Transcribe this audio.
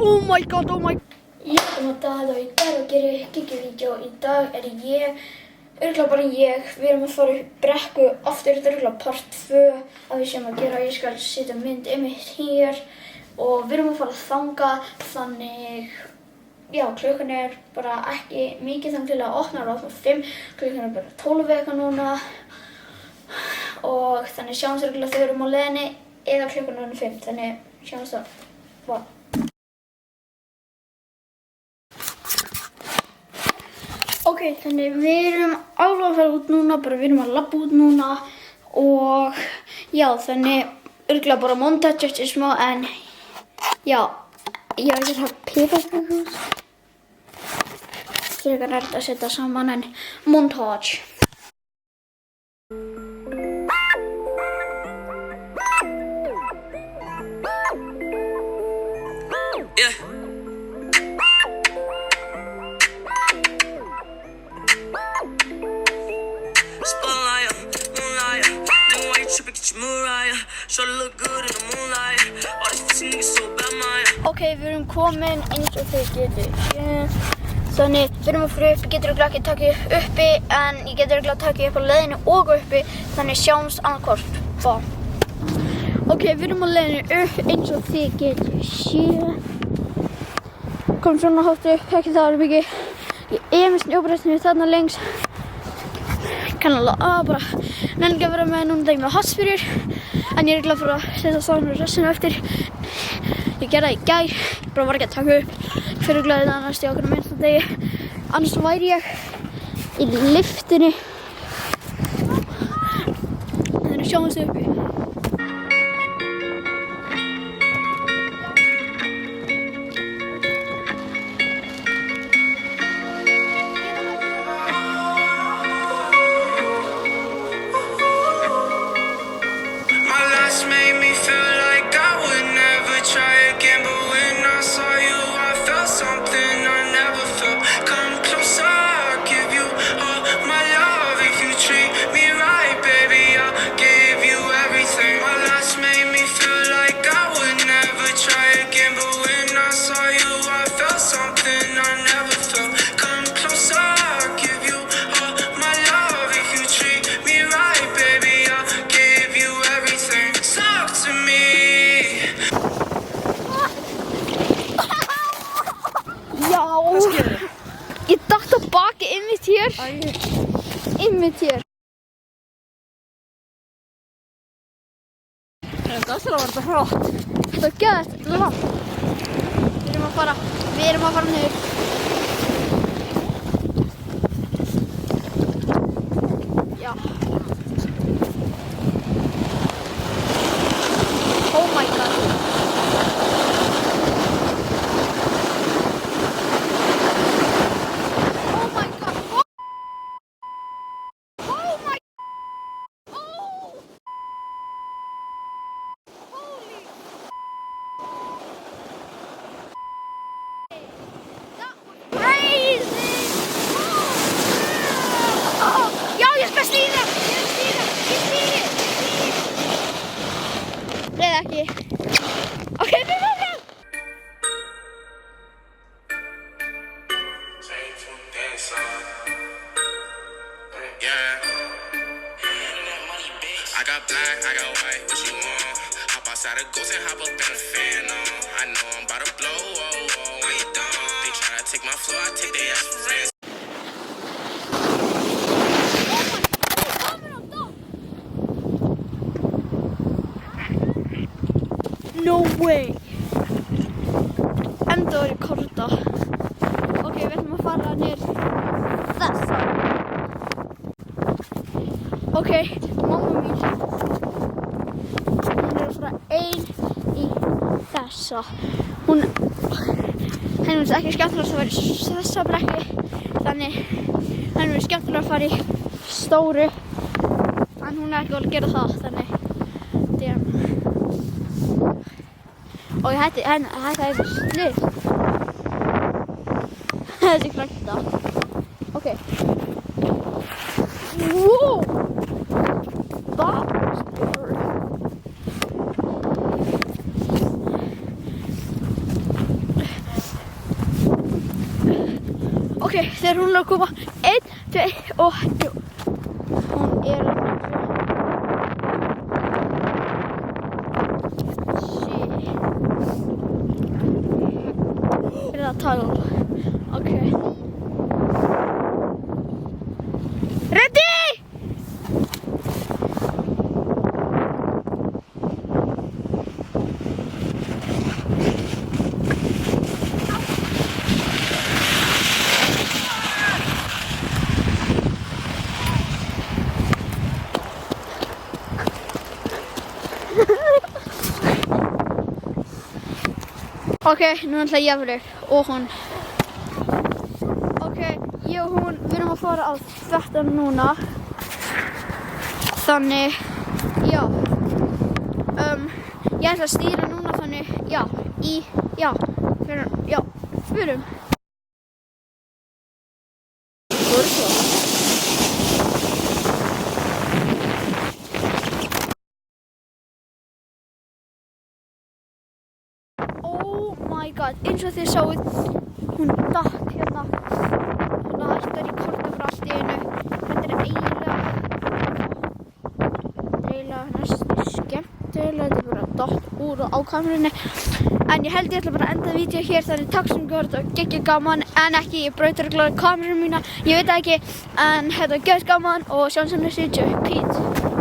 Oh my god, oh my god. Ég kom að Daða og í dag og gerir giggjuvídeó. Í dag ég, örugglega bara ég, við erum að fara upp brekku aftur, þetta er örugglega part 2 að við séum að gera. Ég skal setja mynd einmitt hér og við erum að fara að þanga, þannig, já, klukkan er bara ekki mikið þannig til að opna á 5, klukkan er bara 12 eitthvað núna og þannig sjáumst örugglega þegar við erum á leiðinni eða klukkan er 5, þannig sjáumst það. Wow. Ok, þannig við erum alveg að fara út núna, bara við erum að labba út núna og já, þannig örugglega bara montage eftir smá en já, ég var ekki að hafa piparkökur. Frekar er þetta að setja saman en montage. Ok, við erum komin eins og þau getur séð. Þannig, við erum að fara upp, ég getur örugglega ekki takið uppi en ég getur örugglega takið upp á leiðinni og uppi, þannig sjáumst annað hvort. Ok, við erum á leiðinni upp eins og þið getur séð. Kom svona hátt upp, ekki það alveg mikið. Ég með snjóbrettinu þarna lengs. Kann alveg bara nenni ekki að vera með núna þegar ég með hassfyrir en ég er örugglega að fara að setja saman restina eftir. Ég gerði það í gær, ég bara var ekki að taka upp fyrir örugglega þetta annars í okkur minnsta degi. Annars væri ég í lyftunni. Þannig sjáumst við uppi. Ég datt á baki einmitt hér. Einmitt hér. Það var þetta hratt. Þetta var gæðast, þetta var langt. Við erum að fara niður. Já. Oh my god. Ekki. Ok, við. I got black, I got white, what you want? Hop outside a ghost and hop up in a fan on. I know I'm about to blow, when you done. They tryna take my floor, I take their ass for rent. No way. Enda var ég korta. Ok, við ætlum að fara niður þessa. Ok, mamma mín. Hún er að fara ein í þessa. Henni finnst ekki skemmtilegast að vera í þessa brekku. Þannig henni finnst skemmtilega að fara í stóru. En hún er ekki alveg að gera það, þannig. Og þetta er snill. Þessi krakta. Ok. Wow! That was scary. þegar hún er að koma 1, 2 og 3. Hún er að er það að tala ok ready ok, nú ætla ég að fyrir og hún ok, ég og hún við erum að fara að þetta núna þannig já ég ætla að stýra núna þannig já, förum Oh my god, eins og þið sáuð, hún datt hérna hættar í korta fyrir allt í einu. Þetta er eiginlega næstu skemmtilega, þetta er bara datt úr á kamerunni. En ég held ég ætla bara að enda vídeó hér, þannig takk sem gjörð og geggja gaman, en ekki, ég braut örugglega kameruna mína, ég veit það ekki, en þetta var geggja gaman og sjáum sem næstu vídeó, peace.